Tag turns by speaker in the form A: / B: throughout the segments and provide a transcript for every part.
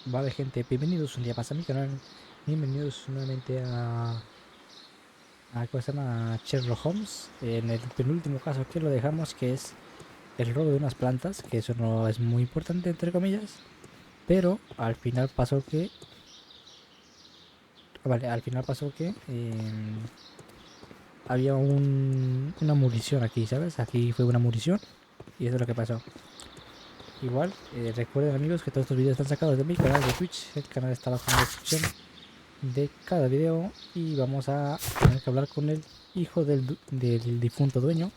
A: Vale, gente, bienvenidos un día más a mi canal. Bienvenidos nuevamente ¿cómo se llama? Sherlock Holmes. En el penúltimo caso que lo dejamos, que es el robo de unas plantas, que eso no es muy importante, entre comillas. Pero al final pasó que... Vale, al final pasó que había una munición aquí, ¿sabes? Aquí fue una munición y eso es lo que pasó. Igual, recuerden amigos que todos estos vídeos están sacados de mi canal de Twitch. El canal está abajo en la descripción de cada video y vamos a tener que hablar con el hijo del difunto dueño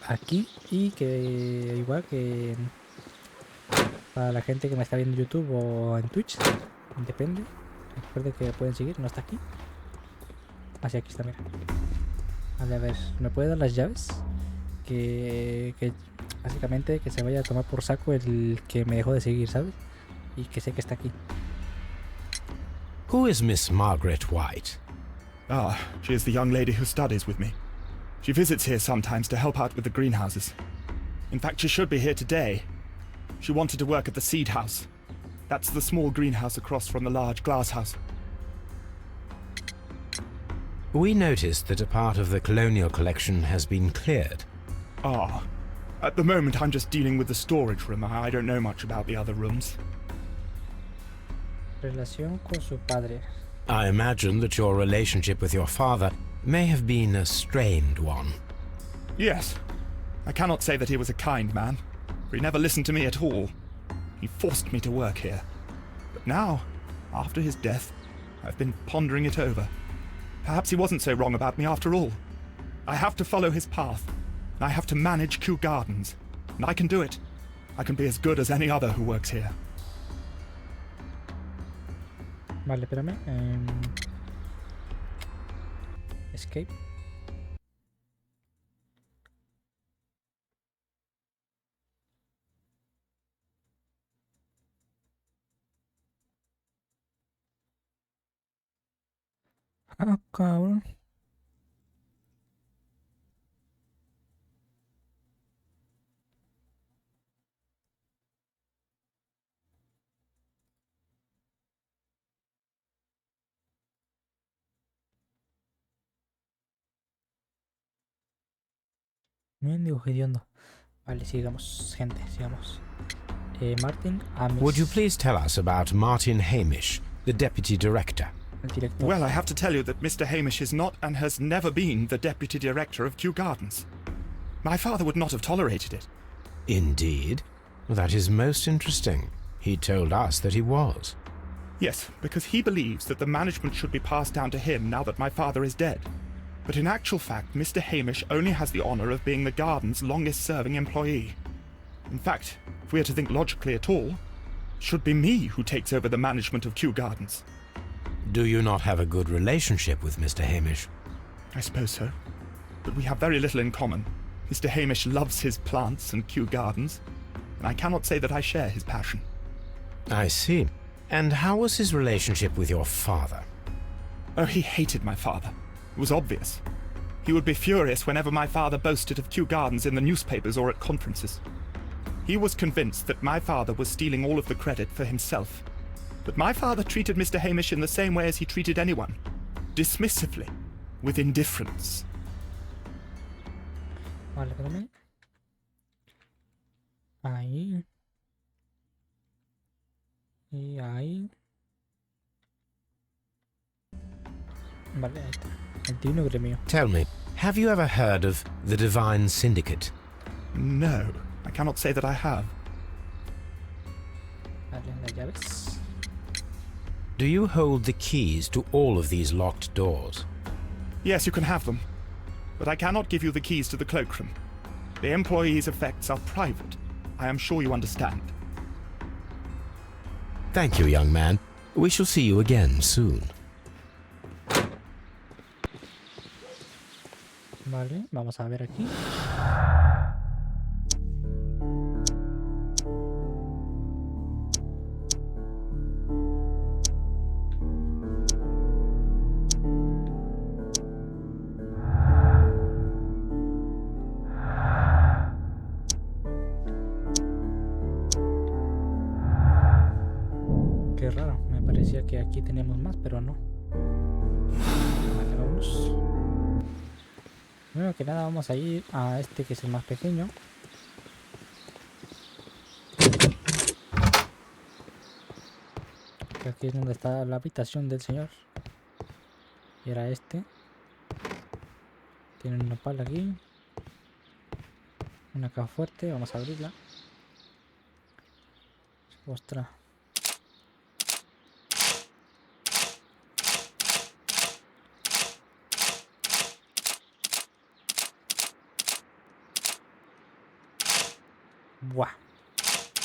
A: aquí, y que igual que para la gente que me está viendo en YouTube o en Twitch, depende, recuerden que pueden seguir. No está aquí, así aquí está, mira. Vale, a ver, ¿me puede dar las llaves? Que básicamente que se vaya a tomar por saco el que me dejó de seguir, ¿sabes? Y que sé que está aquí.
B: Who is Miss Margaret White?
C: Ah, she is the young lady who studies with me. She visits here sometimes to help out with the greenhouses. In fact, she should be here today. She wanted to work at the seed house. That's the small greenhouse across from the large glass house.
B: We noticed that a part of the colonial collection has been cleared.
C: Ah, at the moment I'm just dealing with the storage room. I don't know much about the other rooms.
A: Relación con su padre.
B: I imagine that your relationship with your father may have been a strained one.
C: Yes, I cannot say that he was a kind man, for he never listened to me at all. He forced me to work here. But now, after his death, I've been pondering it over. Perhaps he wasn't so wrong about me after all. I have to follow his path. I have to manage Kew Gardens. And I can do it. I can be as good as any other who works here.
A: Vale, espérame. Escape. Ah, cabrón. Mendigo hediondo. Vale, sigamos, gente, sigamos. Martin Amis.
B: Would you please tell us about Martin Hamish, the deputy director?
A: El director.
C: Well, I have to tell you that Mr. Hamish is not and has never been the deputy director of Kew Gardens. My father would not have tolerated it.
B: Indeed? That is most interesting. He told us that he was.
C: Yes, because he believes that the management should be passed down to him now that my father is dead. But in actual fact, Mr. Hamish only has the honour of being the garden's longest-serving employee. In fact, if we are to think logically at all, it should be me who takes over the management of Kew Gardens.
B: Do you not have a good relationship with Mr. Hamish?
C: I suppose so. But we have very little in common. Mr. Hamish loves his plants and Kew Gardens, and I cannot say that I share his passion.
B: I see. And how was his relationship with your father?
C: Oh, he hated my father. It was obvious. He would be furious whenever my father boasted of Kew Gardens in the newspapers or at conferences. He was convinced that my father was stealing all of the credit for himself. But my father treated Mr. Hamish in the same way as he treated anyone. Dismissively. With indifference.
A: Vale, espérame. Ahí. Y ahí. Vale, ahí está. El divino gremio.
B: Tell me, have you ever heard of the Divine Syndicate?
C: No, I cannot say that I have.
A: Vale, las llaves.
B: Do you hold the keys to all of these locked doors?
C: Yes, you can have them. But I cannot give you the keys to the cloakroom. The employees' effects are private. I am sure you understand.
B: Thank you, young man. We shall see you again soon.
A: Vale, vamos a ver aquí. Qué raro, me parecía que aquí teníamos más, pero no. Vale, vamos. Primero que nada vamos a ir a este que es el más pequeño. Que aquí es donde está la habitación del señor. Y era este. Tiene una pala aquí. Una caja fuerte, vamos a abrirla. Ostras. Buah.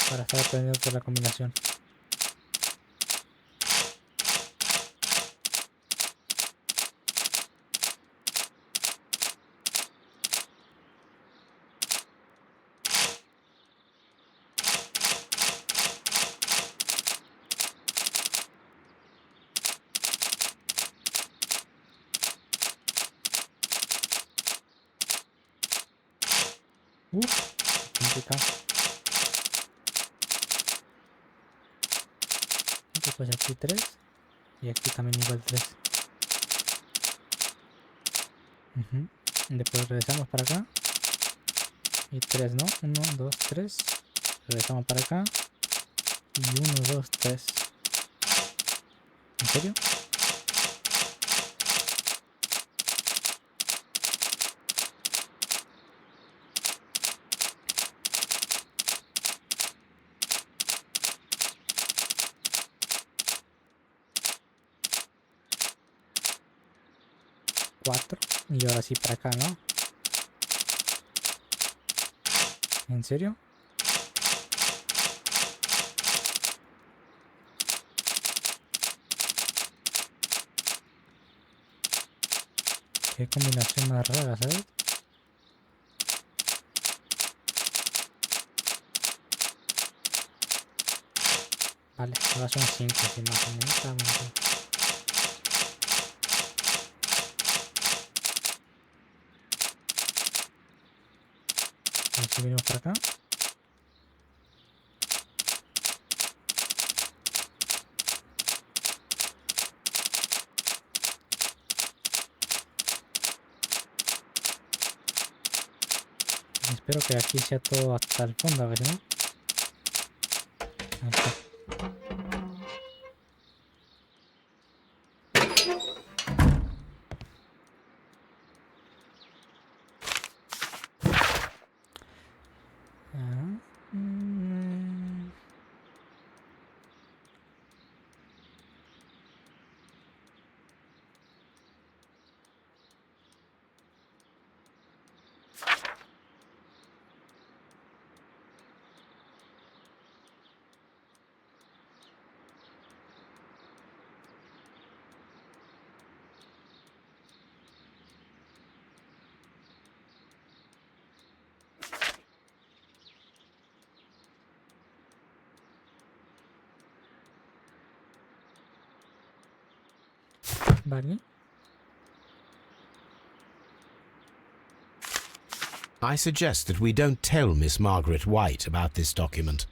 A: Para estar aprendiendo por la combinación. Complicado. Y pues aquí 3. Y aquí también igual 3. Después regresamos para acá. Y 3, ¿no? 1, 2, 3. Regresamos para acá. Y 1, 2, 3. ¿En serio? Y ahora sí para acá, ¿no? ¿En serio? Qué combinación más rara, ¿sabes? Vale, ahora son 5 sin más o menos. A ver si venimos para acá. Espero que aquí sea todo hasta el fondo, a ver si no. Ahí está. Vale.
B: I suggest that we don't tell Miss Margaret White about this document.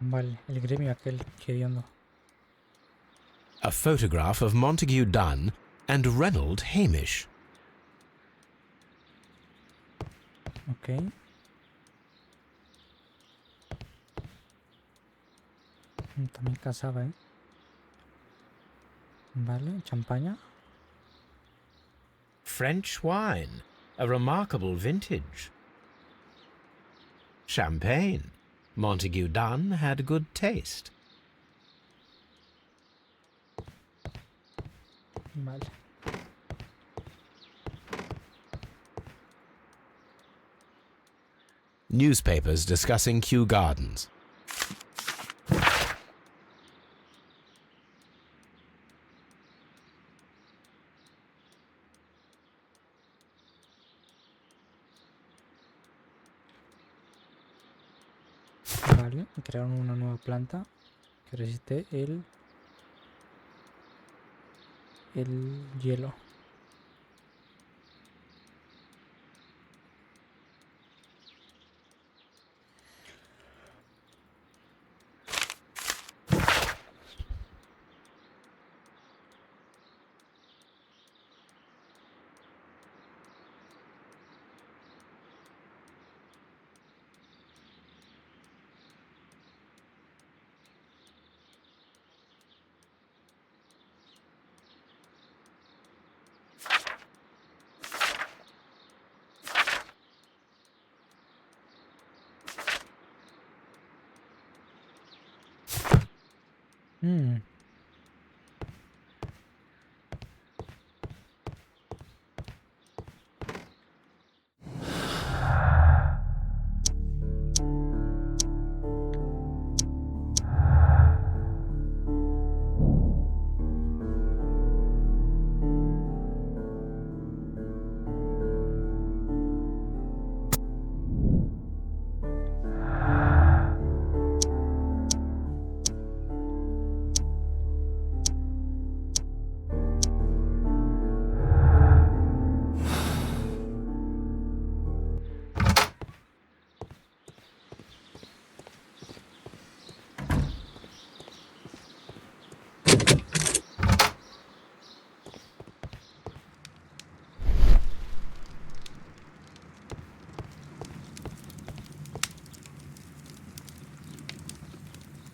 A: Vale, el gremio aquel hediondo.
B: A photograph of Montague Dunn and Reynold Hamish.
A: Ok. También casaba, ¿eh? Vale, champaña.
B: French wine, a remarkable vintage. Champagne, Montague Dunn had good taste.
A: Vale.
B: Newspapers discussing Kew Gardens.
A: Vale, crearon una nueva planta que resiste el hielo.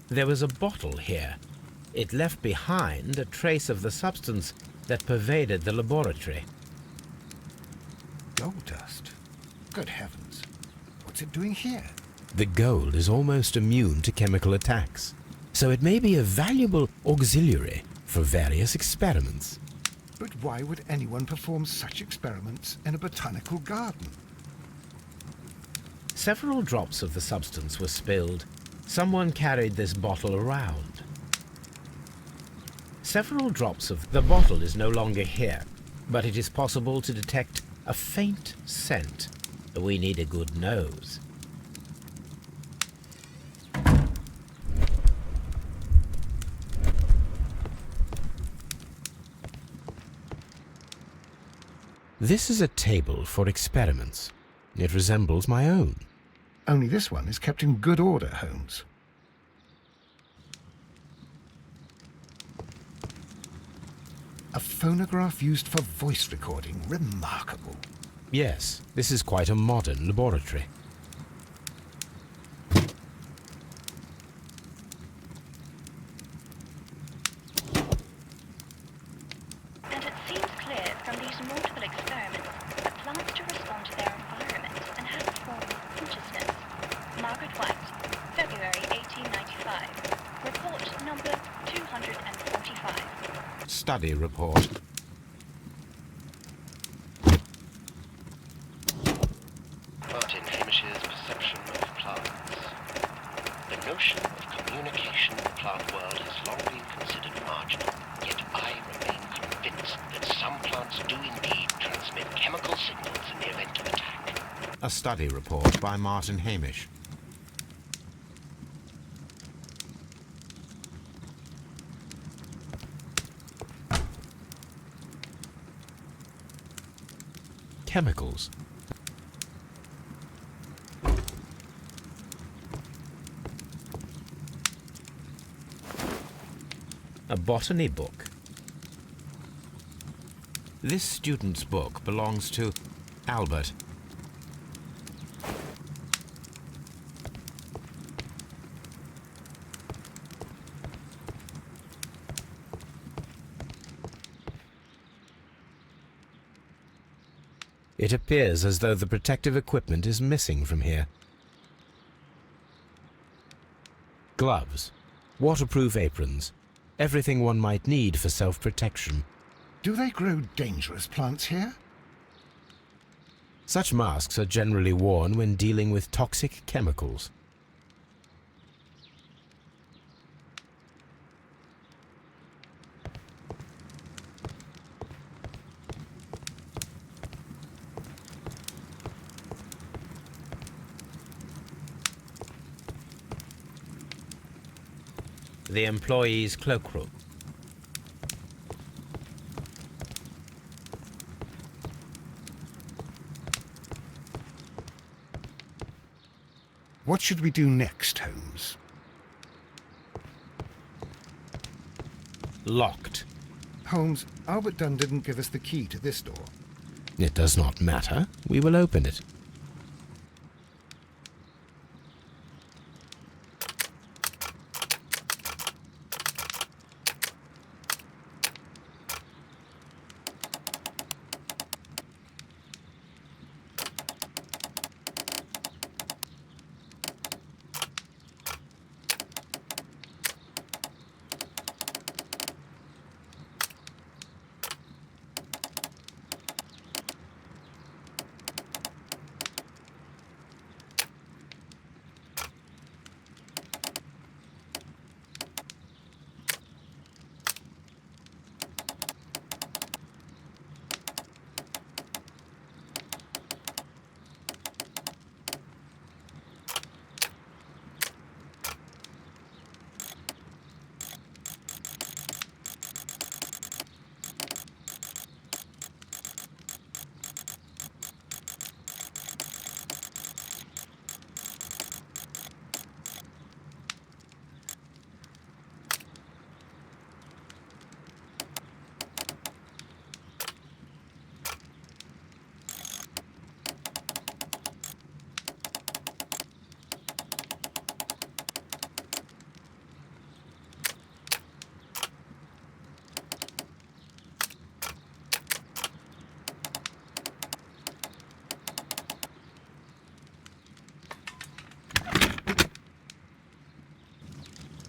B: There was a bottle here. It left behind a trace of the substance that pervaded the laboratory.
D: Gold dust? Good heavens. What's it doing here?
B: The gold is almost immune to chemical attacks, so it may be a valuable auxiliary for various experiments.
D: But why would anyone perform such experiments in a botanical garden?
B: Several drops of the substance were spilled. Someone carried this bottle around. Several drops of the bottle is no longer here, but it is possible to detect a faint scent. We need a good nose. This is a table for experiments. It resembles my own.
D: Only this one is kept in good order, Holmes. A phonograph used for voice recording. Remarkable.
B: Yes, this is quite a modern laboratory.
E: And it seems clear from these multiple experiments that plants do respond to their environment and have a form of consciousness. Margaret White, February 1895. Report number 245.
B: Study report.
F: Martin Hamish's perception of plants. The notion of communication in the plant world has long been considered marginal, yet I remain convinced that some plants do indeed transmit chemical signals in the event of attack.
B: A study report by Martin Hamish. Chemicals. A botany book. This student's book belongs to Albert. It appears as though the protective equipment is missing from here. Gloves, waterproof aprons, everything one might need for self-protection.
D: Do they grow dangerous plants here?
B: Such masks are generally worn when dealing with toxic chemicals. The employee's cloakroom.
D: What should we do next, Holmes?
B: Locked.
D: Holmes, Albert Dunn didn't give us the key to this door.
B: It does not matter. We will open it.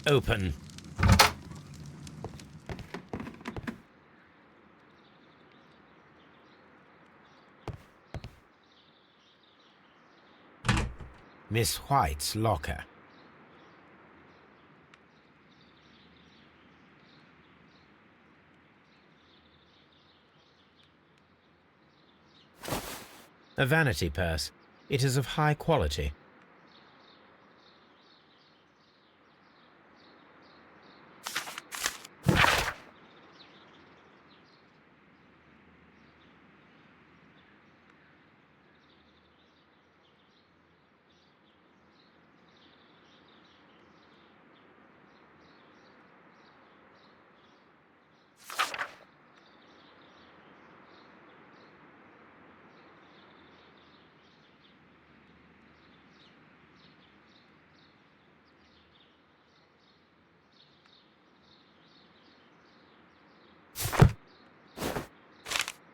B: Open. Miss White's locker. A vanity purse. It is of high quality.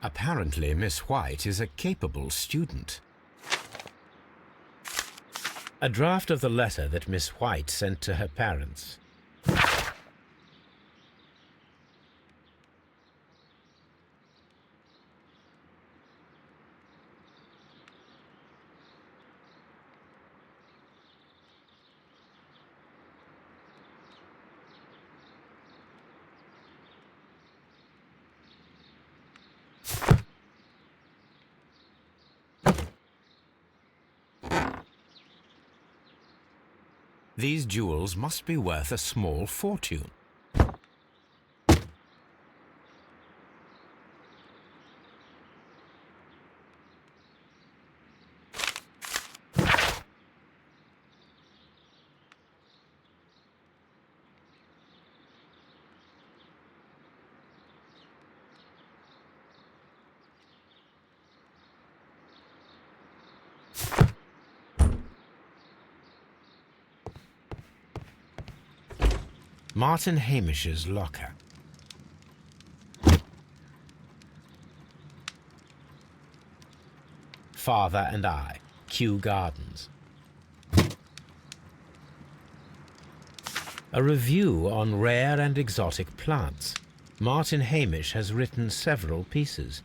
B: Apparently, Miss White is a capable student. A draft of the letter that Miss White sent to her parents. These jewels must be worth a small fortune. Martin Hamish's locker. Father and I, Kew Gardens. A review on rare and exotic plants. Martin Hamish has written several pieces.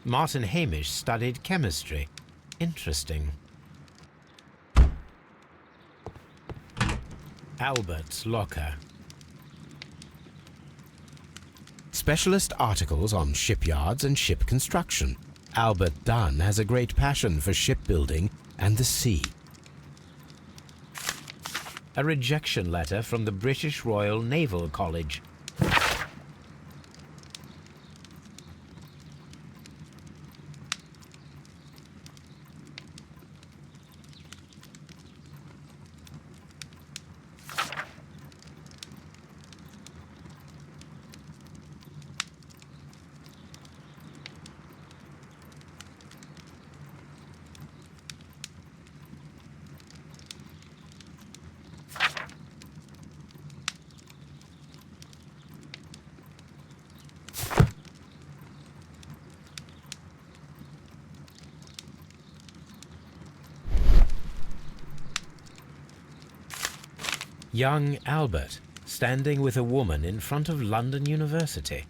B: Martin Hamish studied chemistry. Interesting. Albert's locker.
G: Specialist articles on shipyards and ship construction. Albert Dunn has a great passion for shipbuilding and the sea.
B: A rejection letter from the British Royal Naval College. Young Albert, standing with a woman in front of London University.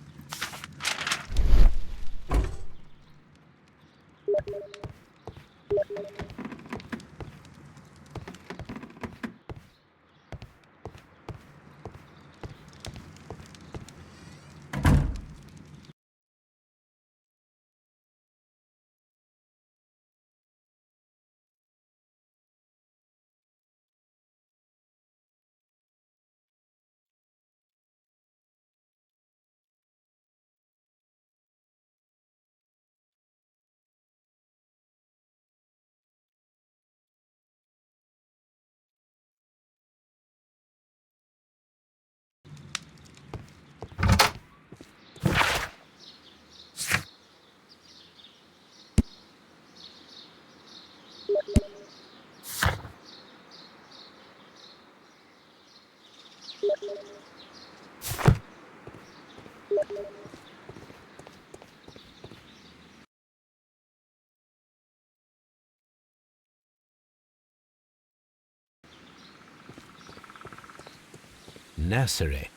B: Nursery.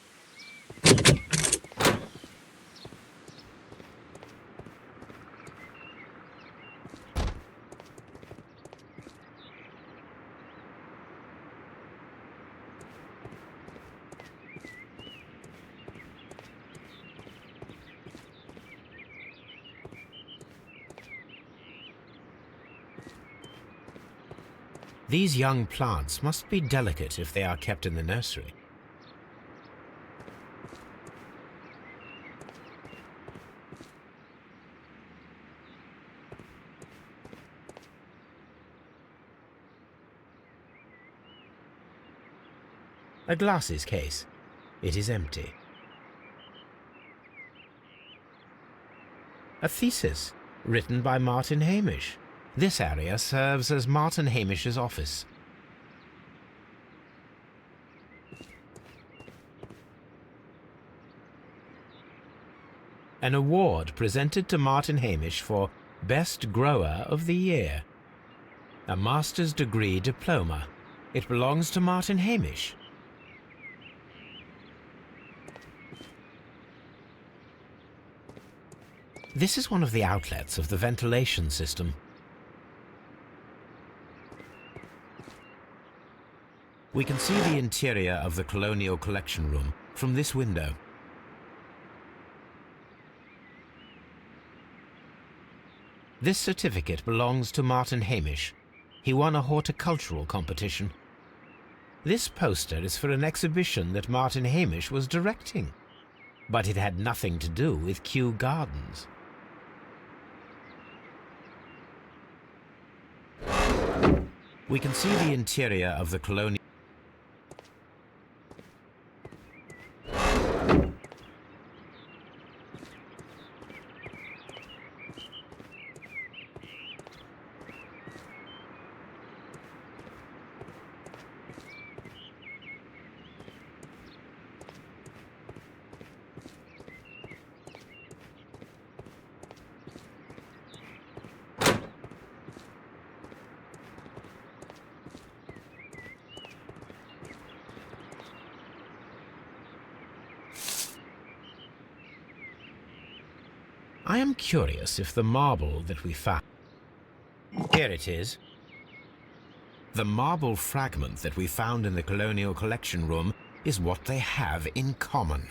B: These young plants must be delicate if they are kept in the nursery. A glasses case. It is empty. A thesis, written by Martin Hamish. This area serves as Martin Hamish's office. An award presented to Martin Hamish for Best Grower of the Year. A master's degree diploma. It belongs to Martin Hamish. This is one of the outlets of the ventilation system. We can see the interior of the Colonial Collection Room from this window. This certificate belongs to Martin Hamish. He won a horticultural competition. This poster is for an exhibition that Martin Hamish was directing, but it had nothing to do with Kew Gardens. We can see the interior of the colonial... I am curious if the marble that we found... Here it is. The marble fragment that we found in the Colonial Collection Room is what they have in common.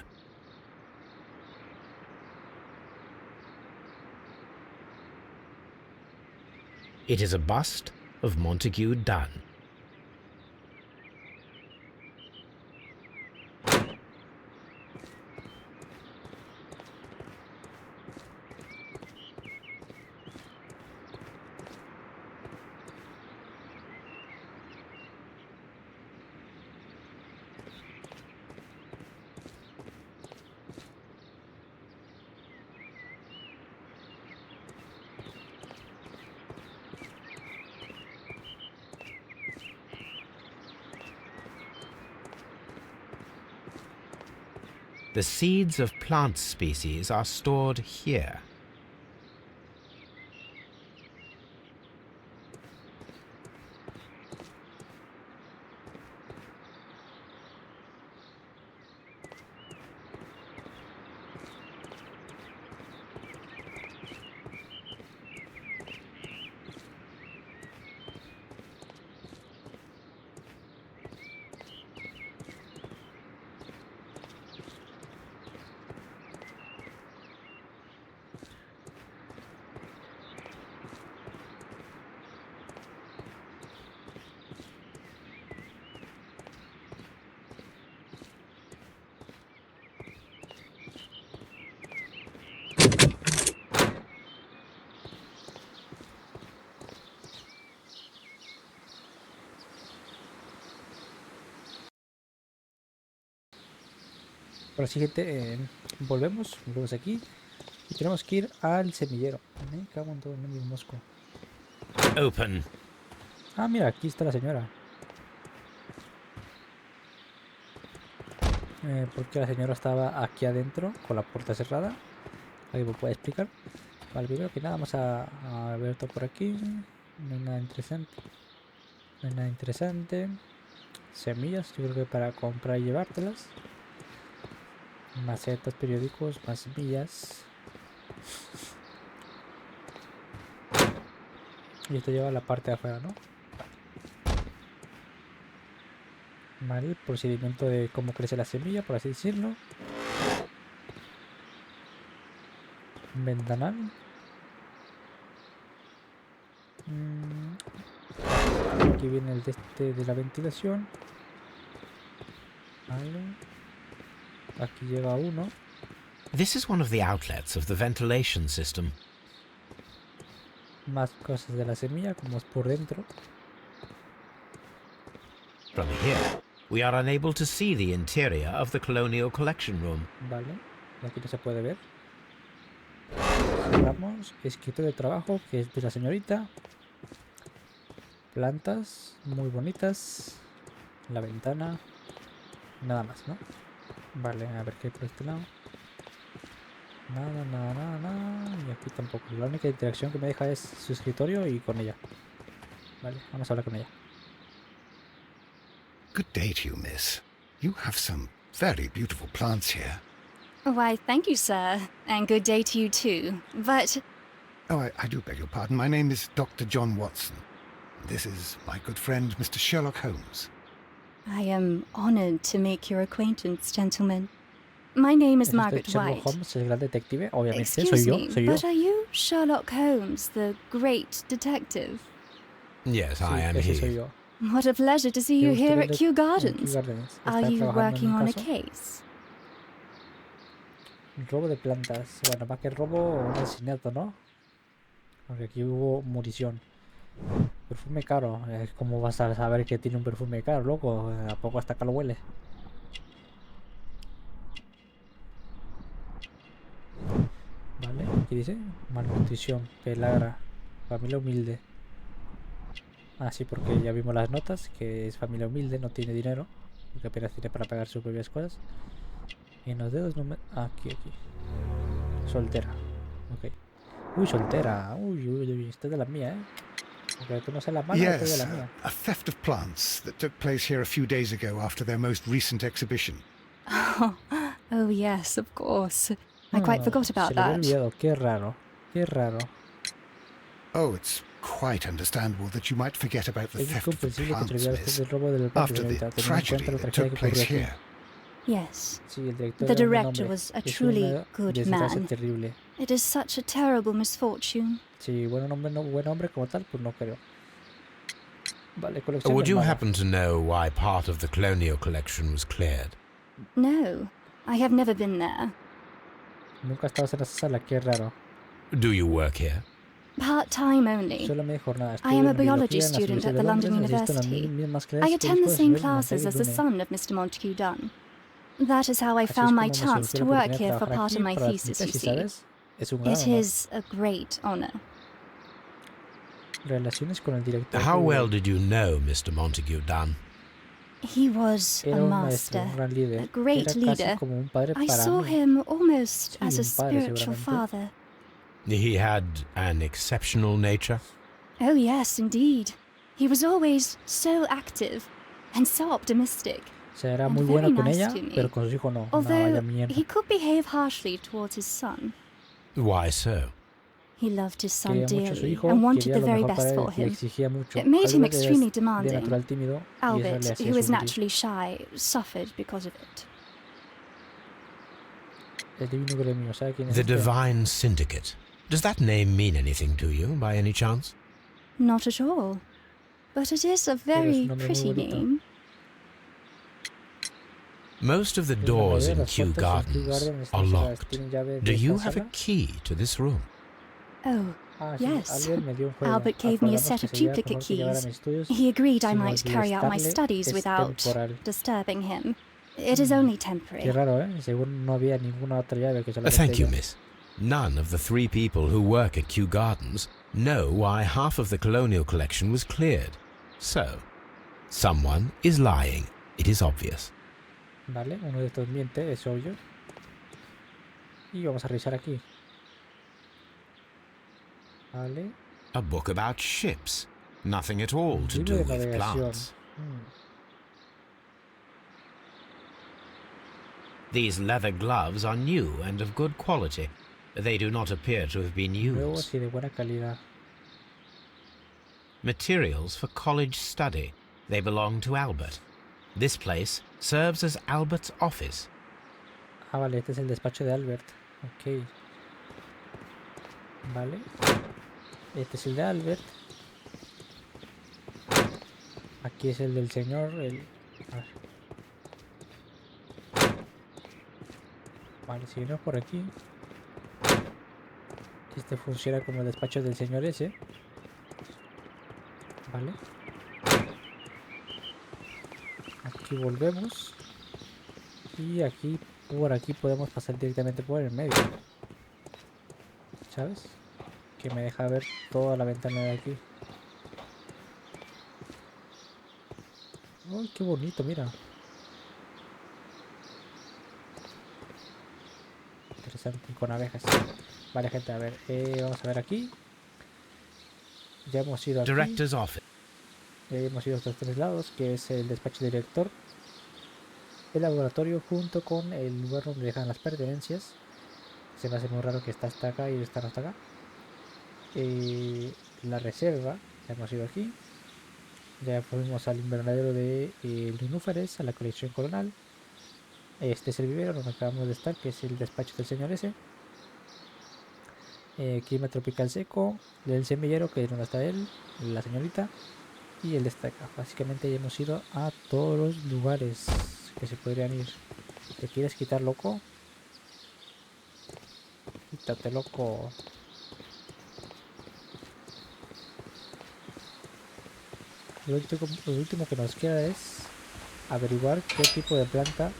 B: It is a bust of Montague Dunn. The seeds of plant species are stored here.
A: Ahora sí, gente, volvemos aquí y tenemos que ir al semillero. Me cago en todo el mundo mosco.
B: Open.
A: Ah, mira, aquí está la señora. Porque la señora estaba aquí adentro con la puerta cerrada. ¿Alguien me puede explicar? Vale, primero que nada vamos a ver todo por aquí. No hay nada interesante. No hay nada interesante. Semillas, yo creo que para comprar y llevártelas. Macetas, periódicos, más semillas. Y esto lleva a la parte de afuera, ¿no? Vale, el procedimiento de cómo crece la semilla, por así decirlo. Un ventanal. Aquí viene el de la ventilación. Vale. Aquí llega uno.
B: This is one of the outlets of the ventilation system.
A: Más cosas de la semilla, como es por dentro.
B: From here, we are unable to see the interior of the Colonial Collection Room.
A: Vale, aquí no se puede ver. Cerramos. Escritorio de trabajo, que es de la señorita. Plantas muy bonitas. La ventana. Nada más, ¿no? Vale, a ver qué hay por este lado. Nada. Y aquí tampoco. La única interacción que me deja es su escritorio y con ella. Vale, vamos a hablar con ella.
D: Good day to you, miss. You have some very beautiful plants here.
H: Why, thank you, sir. And good day to you, too. But...
D: Oh, I do beg your pardon. My name is Dr. John Watson. This is my good friend, Mr. Sherlock Holmes.
H: I am honored to make your acquaintance, gentlemen. My name is Margaret
A: Sherlock
H: White.
A: Holmes, el gran detective. Obviamente,
H: Excuse
A: soy
H: me,
A: yo.
H: but are you Sherlock Holmes, the great detective?
B: Yes, I am
A: ese soy
B: he.
A: yo.
H: What a pleasure to see you
A: Qué gusto
H: here at
A: verle
H: Kew
A: en Kew
H: Gardens.
A: Gardens.
H: Are
A: ¿Está
H: you
A: trabajando en
H: working
A: un
H: on a
A: caso?
H: case?
A: Robo de plantas. Bueno, más que robo, un asesinato, ¿no? Porque aquí hubo munición. Perfume caro. ¿Cómo vas a saber que tiene un perfume caro, loco? ¿A poco hasta acá lo huele? Vale, ¿qué dice? Malnutrición, pelagra, familia humilde. Ah, sí, porque ya vimos las notas, que es familia humilde, no tiene dinero, porque apenas tiene para pagar sus propias cosas. Y en los dedos no me... aquí. Soltera. Ok. Uy, soltera. Uy, esta es de la mía, Aunque tú no seas la mala, esta es de
D: Yes,
A: la mía.
D: a theft of plants that took place here a few days ago after their most recent exhibition.
H: Oh, yes, of course. I quite forgot about
A: Se le había
H: that.
A: olvidado. Qué raro. Qué raro.
D: Oh, it's quite understandable that you might forget about the
A: Es
D: theft of the
A: incomprensible que se
D: plants,
A: olvidara usted
D: miss,
A: del robo de los plantas,
D: after the
A: señorita, teniendo en
D: tragedy
A: cuenta la
D: that
A: tragedia
D: took
A: que ocurrió
D: place
A: aquí.
D: here.
H: Yes.
A: Sí, el director
H: The
A: era un buen
H: director
A: hombre.
H: was a
A: Es
H: truly
A: una
H: good
A: desgracia
H: man.
A: terrible.
H: It is such a terrible misfortune.
A: Sí, buen hombre, no, buen hombre como tal, pues no creo. Vale, colección
G: Would
A: del
G: you
A: mago.
G: happen to know why part of the colonial collection was cleared?
H: No, I have never been there.
A: Nunca estabas en esa sala, qué raro.
G: Do you work here?
H: Part-time only.
A: Solo media jornada.
H: I am
A: Estudio
H: a
A: en
H: biology
A: biología en la
H: student
A: Universidad
H: at
A: de
H: the
A: Londres,
H: London
A: asisto a las
H: University.
A: mismas
H: I
A: clases que
H: attend the
A: los
H: same
A: profesores
H: classes
A: Montague
H: as the
A: Dune.
H: son of Mr. Montague Dunn. That is how I
A: Así es
H: found my
A: como me
H: chance
A: surgió
H: to
A: la
H: work
A: oportunidad de
H: here for
A: trabajar
H: part of
A: aquí
H: my
A: para mi
H: thesis, you
A: tesis,
H: see.
A: ¿sabes? Es un gran
H: It
A: honor.
H: is a great honor.
A: Relaciones con el director.
G: How
A: qué
G: well
A: bien.
G: did you know Mr. Montague Dunn?
H: He was a
A: Era un maestro,
H: master,
A: un gran líder.
H: a great
A: Era casi
H: leader.
A: como un padre
H: I
A: para
H: saw
A: mí.
H: him almost
A: Sí,
H: as a
A: un padre
H: spiritual
A: seguramente.
H: father.
G: He had an exceptional nature.
H: Oh, yes, indeed. He was always so active and so optimistic.
A: O sea, era
H: And
A: muy
H: very
A: bueno con
H: nice
A: ella,
H: to me.
A: pero con sus hijos no. No,
H: Although
A: vaya mierda.
H: he could behave harshly towards his son.
G: Why so?
H: He loved his son
A: Quería mucho a su
H: dearly
A: hijo,
H: and wanted
A: quería
H: the
A: lo
H: very
A: mejor para
H: best
A: él
H: for
A: y le
H: him.
A: exigía mucho.
H: It made him
A: Albert es
H: extremely
A: de
H: demanding.
A: natural tímido y eso le
H: Albert,
A: hacía
H: who is
A: sufrir.
H: naturally shy, suffered because of it.
A: El divino gremio, ¿sabe quién es
G: The
A: este?
G: Divine Syndicate. Does that name mean anything to you, by any chance?
H: Not at all. But it is a
A: Pero es
H: very
A: un nombre muy
H: pretty
A: bonito.
H: name.
G: Most of the
A: La
G: doors
A: mayoría de
G: in
A: las
G: Kew
A: puertas en Kew
G: Gardens
A: Gardens
G: are
A: están cerradas.
G: locked.
A: ¿Tienen llave
G: Do
A: de
G: you
A: esta
G: have a
A: sala?
G: key to this room?
H: Oh,
A: Ah, sí,
H: yes.
A: Albert me dio un juego.
H: Albert gave me a
A: Acordamos
H: set
A: que
H: of
A: sería
H: duplicate
A: mejor que llevara
H: keys.
A: mis estudios
H: He agreed I
A: sin
H: might carry out my
A: molestarle.
H: studies
A: Es
H: without
A: temporal.
H: disturbing him. It is only temporary.
A: Qué raro, ¿eh? Según no había ninguna otra llave que solamente
G: Thank you,
A: ella.
G: miss. None of the 3 people who work at Kew Gardens know why half of the colonial collection was cleared. So, someone is lying. It is obvious.
A: Vale, uno de estos miente, es obvio. Y vamos a revisar aquí. Vale.
B: A book about ships. Nothing at all to do
A: Libro de
B: with
A: navegación.
B: plants. These leather gloves are new and of good quality. They do not appear to have been
A: Nuevos
B: used.
A: y de buena calidad.
B: Materials for college study. They belong to Albert. This place serves as Albert's office.
A: Ah, vale, este es el despacho de Albert. Ok. Vale. Este es el de Albert. Aquí es el del señor. A ver. Vale, seguimos por aquí. Este funciona como el despacho del señor ese. Vale. Aquí volvemos. Y aquí, por aquí podemos pasar directamente por el medio. ¿Sabes? Que me deja ver toda la ventana de aquí. ¡Ay, qué bonito! Mira. Interesante, con abejas. Vale, gente, a ver. Vamos a ver aquí. Ya hemos ido aquí.
B: Director's office.
A: Ya hemos ido a estos 3 lados, que es el despacho director, el laboratorio junto con el lugar donde dejan las pertenencias. Se me hace muy raro que está hasta acá y está hasta acá. La reserva, ya hemos ido aquí. Ya fuimos al invernadero de Linúferes, a la colección colonial. Este es el vivero donde acabamos de estar, que es el despacho del señor ese. Clima tropical seco, el semillero, que es donde está él, la señorita. y el de esta acá. Básicamente ya hemos ido a todos los lugares que se podrían ir. ¿Te quieres quitar, loco? Quítate, loco. Lo último que nos queda es averiguar qué tipo de planta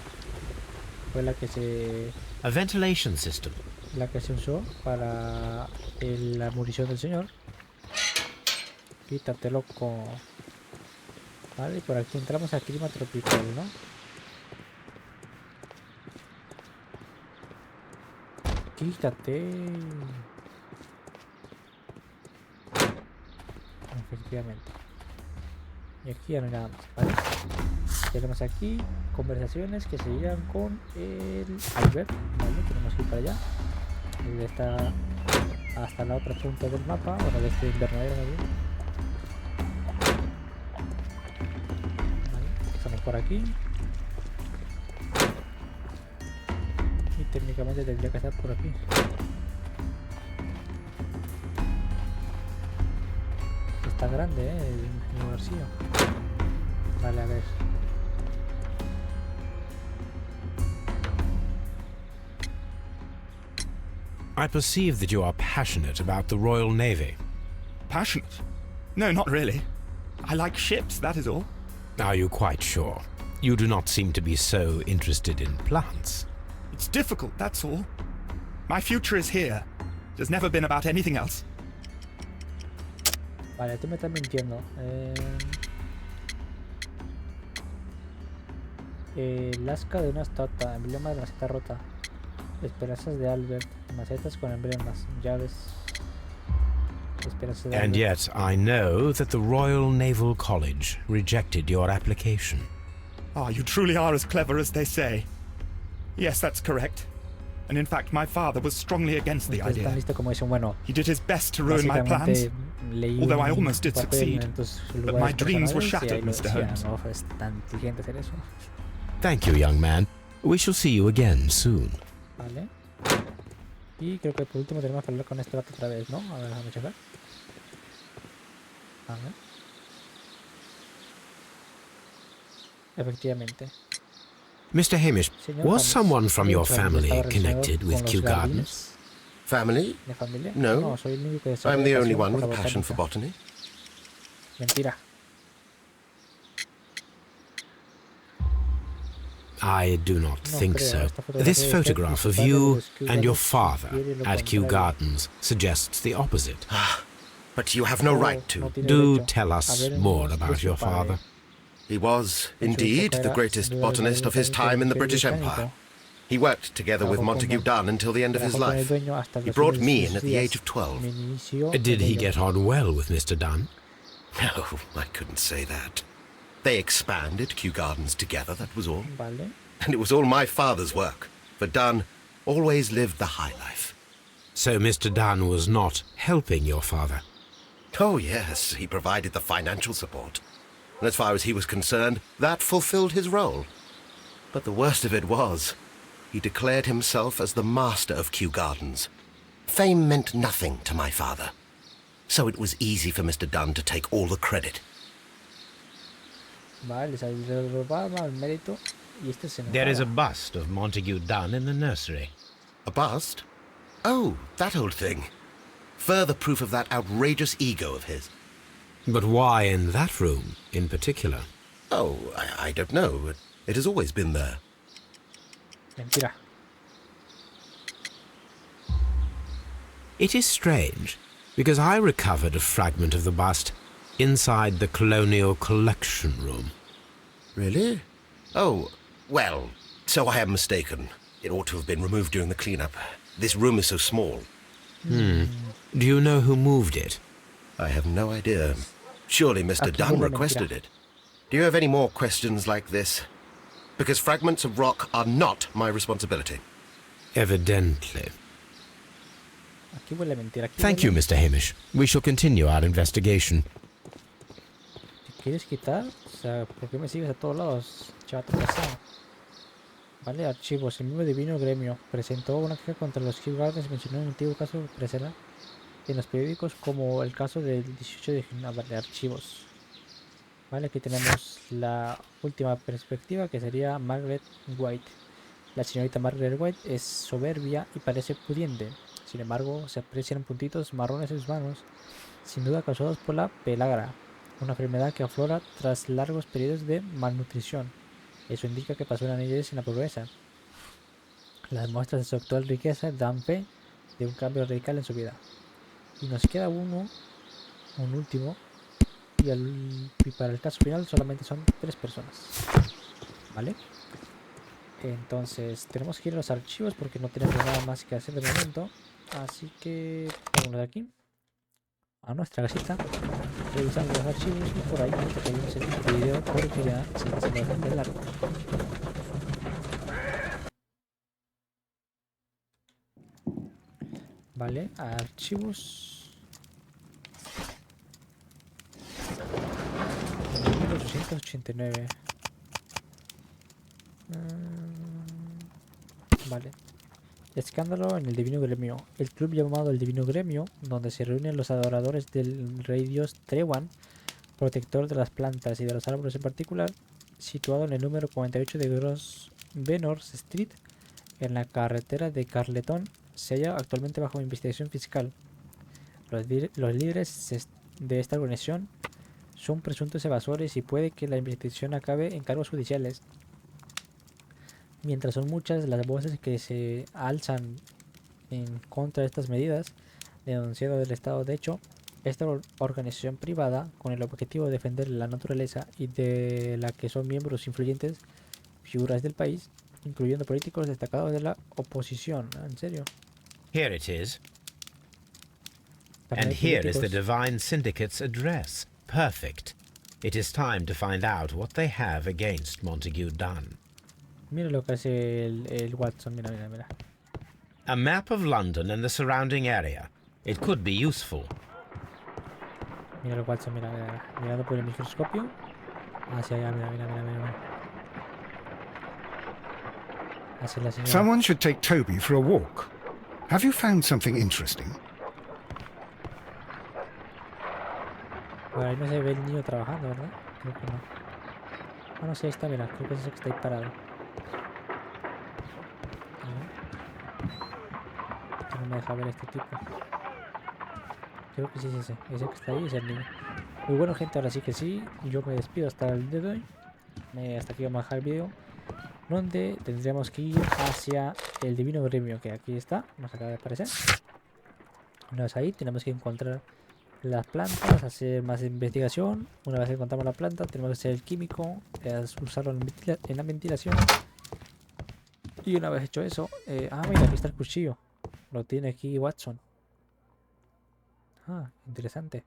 A: fue la que se
B: A ventilation system.
A: usó para la munición del señor. Quítate, loco. Vale, y por aquí entramos al clima tropical, ¿no? Quítate. Efectivamente. Y aquí ya no hay nada más, ¿vale? Tenemos aquí conversaciones que se llevan con el Albert, ¿vale? Tenemos que ir para allá. Él está hasta la otra punta del mapa, bueno, de este invernadero, ¿no? Vale, estamos por aquí. Y técnicamente tendría que estar por aquí. Está grande, el lugarcillo. Vale, a ver.
B: I perceive that you are passionate about the Royal Navy.
C: Passionate? No, not really. I like ships, that is all.
B: Are you quite sure? You do not seem to be so interested in plants.
C: It's difficult, that's all. My future is here. It has never been about anything else.
A: Vale, tú me estás mintiendo. El asca de una estatua, emblema de la maceta rota. Esperanzas de Albert, macetas con emblemas, llaves. Esperanzas de
B: And
A: Albert.
B: yet I know that the Royal Naval College rejected your application.
C: Ah, you truly are as clever as they say. Yes, that's correct. And in fact, my father was strongly against the
A: Ustedes están
C: idea.
A: listos como dicen, bueno,
C: He did his best to ruin my plans.
A: básicamente leí
C: although I
A: un
C: almost did
A: papel
C: succeed,
A: en tus
C: but
A: lugares
C: my dreams were
A: personales y
C: shattered,
A: ahí lo
C: Mr.
A: decía,
C: Holmes.
A: no es tan inteligente hacer eso.
B: Thank you, young man. We shall see you again soon.
A: Vale. Y creo que por último tenemos que hablar con este vato otra vez, ¿no? A ver, déjame checar. A ver. Efectivamente.
B: Mr. Hamish,
A: Señor
B: was
A: Holmes,
B: someone from your
A: ¿estaba
B: family
A: relacionado
B: connected
A: con
B: with
A: los
B: Kew Gardens?
A: jardines
F: Family?
A: ¿De familia?
F: No.
A: No, soy el único que
F: I'm
A: desarrolla
F: the only
A: pasión
F: one
A: por
F: with
A: la
F: a passion for
A: botánica.
F: botany.
A: Mentira.
B: I do not
A: No
B: think
A: creo,
B: so.
A: esta fotografía
B: This
A: de
B: photograph
A: usted
B: of
A: y su
B: you
A: padre de los
B: and your
A: Kew
B: father
A: Gardens quiere lo
B: at Kew
A: contrario.
B: Gardens suggests the opposite.
F: But you have no right
A: No
F: to.
A: tiene
B: Do
A: derecho
B: tell
A: a
B: us
A: ver en
B: more
A: de
B: about
A: su
B: your
A: padre.
B: father.
F: He was,
A: En su
F: indeed,
A: época
F: the
A: era,
F: greatest
A: sin duda, el
F: botanist of his
A: botánico
F: time in the
A: del
F: British
A: Imperio
F: Empire.
A: Británico.
F: He worked together with
A: Trabajó
F: Montague
A: con-
F: Dunn until the end of his
A: Trabajó con el
F: life.
A: dueño hasta
F: He
A: los
F: brought
A: fines
F: me
A: de
F: in
A: sus
F: at the
A: días.
F: age of 12.
A: Me inició
B: Did
A: en
B: he
A: ello.
B: get on well with Mr. Dunn?
F: No, I couldn't say that. They expanded Kew Gardens together, that was all.
A: Vale.
F: And it was all my father's work. For Dunn always lived the high life.
B: So Mr. Dunn was not helping your father?
F: Oh, yes, he provided the financial support. And as far as he was concerned, that fulfilled his role. But the worst of it was, he declared himself as the master of Kew Gardens. Fame meant nothing to my father. So it was easy for Mr. Dunn to take all the credit.
A: Vale, se le robaba el mérito y este se
B: There is a
A: enojaba.
B: bust of Montague Dunn in the nursery.
F: A bust? Oh, that old thing. Further proof of that outrageous ego of his.
B: But why in that room in particular?
F: Oh, I don't know. It has always been there.
A: Mentira.
B: It is strange, because I recovered a fragment of the bust inside the Colonial Collection Room.
F: Really? Oh, well, so I am mistaken. It ought to have been removed during the cleanup. This room is so small.
B: Do you know who moved it?
F: I have no idea. Surely Mr.
A: Aquí
F: Dunn
A: huele
F: requested
A: mentira.
F: it. Do you have any more questions like this? Because fragments of rock are not my responsibility.
B: Evidently.
A: Aquí huele mentira. Aquí
B: Thank
A: huele-
B: you, Mr. Hamish. We shall continue our investigation.
A: ¿Te quieres quitar? O sea, ¿por qué me sigues a todos lados, chato pesado? Vale, archivos. El mismo divino gremio presentó una queja contra los Kew Gardens y mencionó un antiguo caso presela en los periódicos como el caso del 18 de junio. Vale, archivos. Vale, aquí tenemos la última perspectiva, que sería Margaret White. La señorita Margaret White es soberbia y parece pudiente. Sin embargo, se aprecian puntitos marrones en sus manos, sin duda causados por la pelagra, una enfermedad que aflora tras largos periodos de malnutrición. Eso indica que pasó una niñez en la pobreza. Las muestras de su actual riqueza dan fe de un cambio radical en su vida. Y nos queda un último, y para el caso final solamente son 3 personas. ¿Vale? Entonces tenemos que ir a los archivos porque no tenemos nada más que hacer de momento. Así que vámonos de aquí a nuestra casita, revisamos los archivos y por ahí terminamos el video porque ya se está haciendo bastante largo. Vale, archivos 1889. Vale. Escándalo en el Divino Gremio. El club llamado el Divino Gremio, donde se reúnen los adoradores del rey dios Trewan, protector de las plantas y de los árboles en particular, situado en el número 48 de Grosvenor Street, en la carretera de Carleton, se halla actualmente bajo investigación fiscal. Los líderes de esta organización son presuntos evasores y puede que la investigación acabe en cargos judiciales. Mientras son muchas las voces que se alzan en contra de estas medidas, denunciado del Estado de hecho, esta organización privada, con el objetivo de defender la naturaleza y de la que son miembros influyentes figuras del país, incluyendo políticos destacados de la oposición. ¿En serio?
B: Here it is.
A: También
B: And
A: hay
B: here is the
A: políticos.
B: Divine Syndicate's address. Perfect. It is time to find out what they have against Montague Dunn.
A: Mira lo que hace el Watson, mira, mira, mira.
B: A map of London and the surrounding area. It could be useful.
A: Mira el Watson, mira, mira, mirando por el microscopio. Hacia allá, mira, mira, mira, mira, mira. Hacia la señora.
D: Someone should take Toby for a walk. Have you found something interesting?
A: Por ahí no se ve el niño trabajando, ¿verdad? Creo que no. Ah, no sé, ahí está, mira, creo que es ese que está ahí parado. Que no me deja ver este tipo. Creo que sí es ese. Ese que está ahí es el niño. Muy bueno, gente, ahora sí que sí. Yo me despido hasta el día de hoy. Hasta aquí vamos a dejar el vídeo, donde tendríamos que ir hacia el Divino Gremio, que aquí está, nos acaba de aparecer. Una vez ahí tenemos que encontrar las plantas, hacer más investigación. Una vez que encontramos la planta, tenemos que hacer el químico, usarlo en la ventilación. Y una vez hecho eso, mira, aquí está el cuchillo. Lo tiene aquí Watson. Ah, interesante.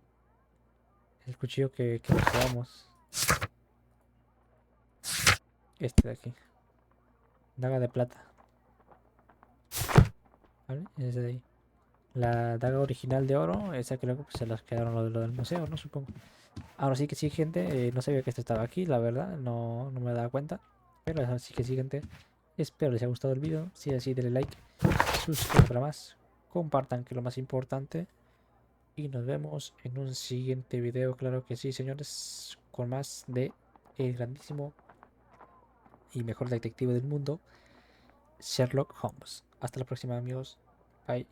A: El cuchillo que nos quedamos. Este de aquí. Daga de plata. ¿Vale? Ese de ahí. La daga original de oro, esa creo que se las quedaron lo del museo, ¿no? Supongo. Ahora sí que sí, gente. No sabía que esto estaba aquí, la verdad. No me daba cuenta. Pero ahora sí que sí, gente. Espero les haya gustado el vídeo. Si es así, denle like. Suscríbanse para más. Compartan, que es lo más importante. Y nos vemos en un siguiente video. Claro que sí, señores. Con más de el grandísimo y mejor detective del mundo, Sherlock Holmes. Hasta la próxima, amigos. Bye.